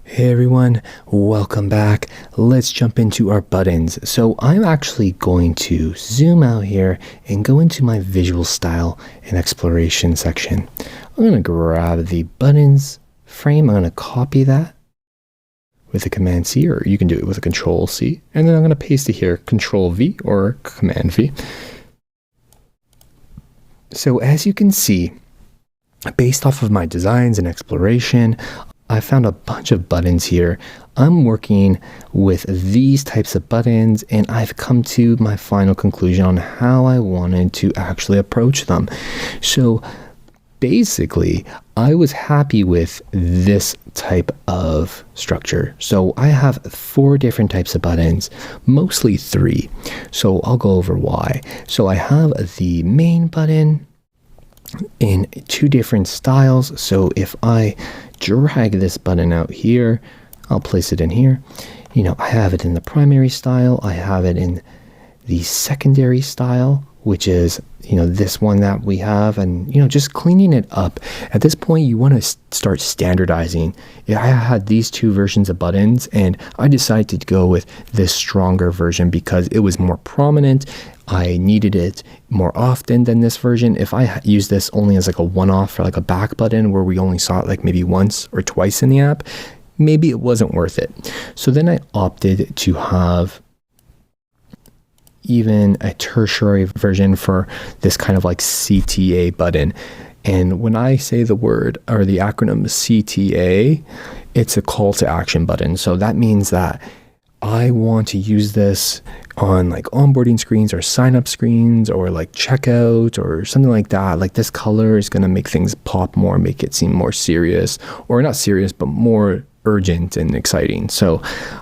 Hey everyone, welcome back. Let's jump into our buttons. So I'm actually going to zoom out here and go into my visual style and exploration section. I'm going to grab the buttons frame. I'm going to copy that with a Command C, or you can do it with a Control C. And then I'm going to paste it here, Control V or Command V. So as you can see, based off of my designs and exploration, I found a bunch of buttons here. I'm working with these types of buttons, and I've come to my final conclusion on how I wanted to actually approach them. So basically, I was happy with this type of structure. So I have 4 different types of buttons, mostly 3. So I'll go over why. So I have the main button in 2 different styles. So if I drag this button out here, I'll place it in here. I have it in the primary style. I have it in the secondary style, which is, this one that we have, and, just cleaning it up. At this point, you want to start standardizing. I had these 2 versions of buttons, and I decided to go with this stronger version because it was more prominent. I needed it more often than this version. If I use this only as like a one-off for like a back button where we only saw it like maybe once or twice in the app, maybe it wasn't worth it. So then I opted to have even a tertiary version for this kind of like CTA button. And when I say the word or the acronym CTA, it's a call to action button. So that means that I want to use this on like onboarding screens or sign up screens or like checkout or something like that. Like this color is going to make things pop more, make it seem more serious, or not serious, but more urgent and exciting. So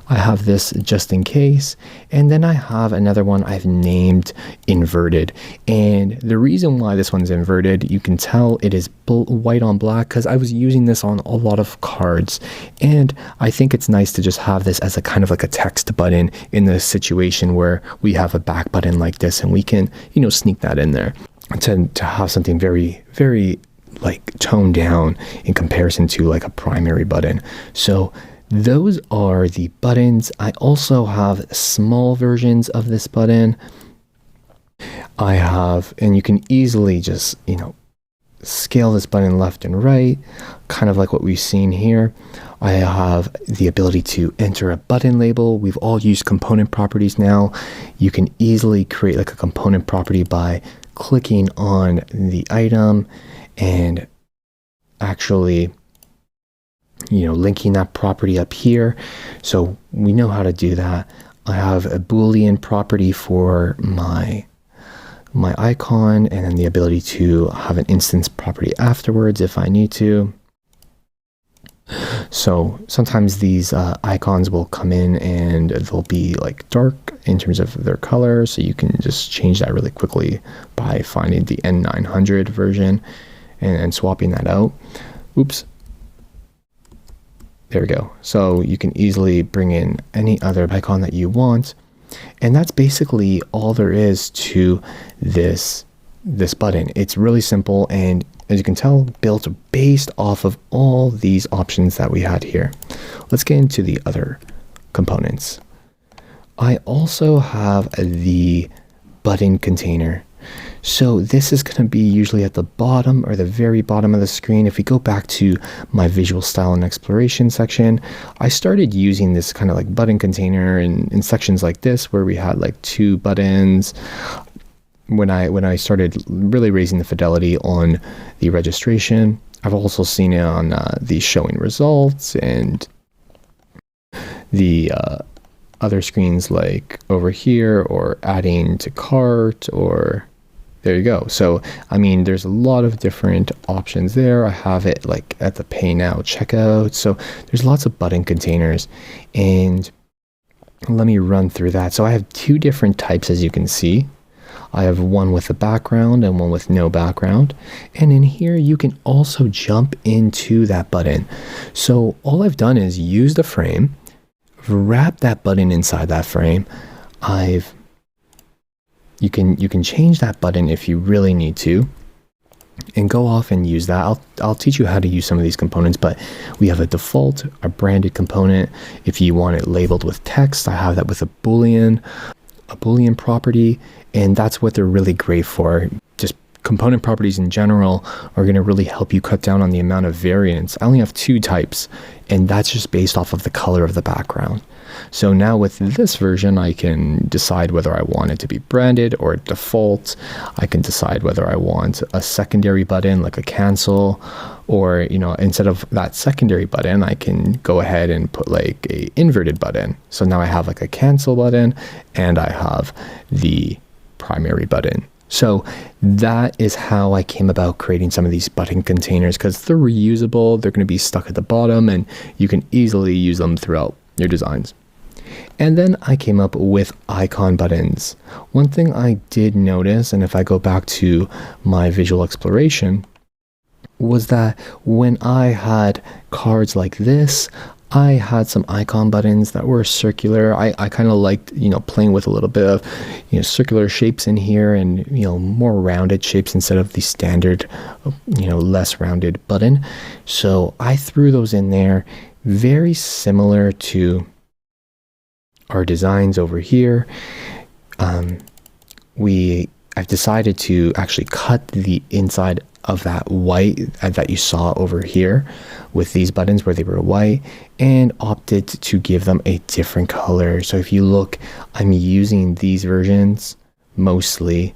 I have this just in case. And then I have another one I've named inverted. And the reason why this one's inverted, you can tell it is white on black because I was using this on a lot of cards. And I think it's nice to just have this as a kind of like a text button in the situation where we have a back button like this, and we can, sneak that in there to have something very, very like toned down in comparison to like a primary button. So those are the buttons. I also have small versions of this button. I have, and you can easily just, scale this button left and right, kind of like what we've seen here. I have the ability to enter a button label. We've all used component properties now. You can easily create like a component property by clicking on the item and actually, linking that property up here. So we know how to do that. I have a Boolean property for my icon, and then the ability to have an instance property afterwards if I need to. So sometimes these icons will come in and they'll be like dark in terms of their color. So you can just change that really quickly by finding the N900 version and swapping that out. Oops. There we go. So you can easily bring in any other icon that you want. And that's basically all there is to this button. It's really simple, and as you can tell, built based off of all these options that we had here. Let's get into the other components. I also have the button container. So this is going to be usually at the bottom or the very bottom of the screen. If we go back to my visual style and exploration section, I started using this kind of like button container in sections like this where we had like 2 buttons. When I started really raising the fidelity on the registration, I've also seen it on the showing results and the other screens like over here, or adding to cart, or there you go. So, there's a lot of different options there. I have it like at the pay now checkout. So there's lots of button containers, and let me run through that. So I have 2 different types, as you can see. I have one with a background and one with no background. And in here, you can also jump into that button. So all I've done is use the frame, wrap that button inside that frame. You can change that button if you really need to. and go off and use that. I'll teach you how to use some of these components, but we have a default, a branded component. If you want it labeled with text, I have that with a Boolean property, and that's what they're really great for. Just component properties in general are going to really help you cut down on the amount of variance. I only have 2 types, and that's just based off of the color of the background. So now with this version, I can decide whether I want it to be branded or default. I can decide whether I want a secondary button like a cancel, or, you know, instead of that secondary button, I can go ahead and put like a inverted button. So now I have like a cancel button and I have the primary button. So that is how I came about creating some of these button containers, because they're reusable, they're going to be stuck at the bottom, and you can easily use them throughout your designs. And then I came up with icon buttons. One thing I did notice, and if I go back to my visual exploration, was that when I had cards like this, I had some icon buttons that were circular. I kind of liked, you know, playing with a little bit of, you know, circular shapes in here, and, you know, more rounded shapes instead of the standard, you know, less rounded button. So I threw those in there, very similar to our designs over here. I've decided to actually cut the inside of that white that you saw over here with these buttons where they were white, and opted to give them a different color. So if you look, I'm using these versions mostly.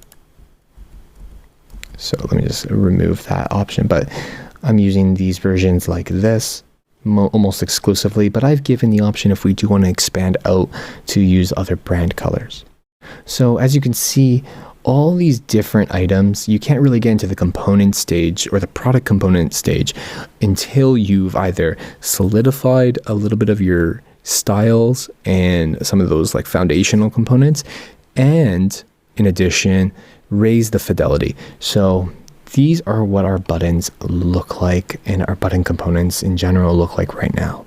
So let me just remove that option, but I'm using these versions like this almost exclusively, but I've given the option if we do want to expand out to use other brand colors. So as you can see, all these different items, you can't really get into the component stage or the product component stage until you've either solidified a little bit of your styles and some of those like foundational components, and in addition, raise the fidelity. So these are what our buttons look like, and our button components in general look like right now.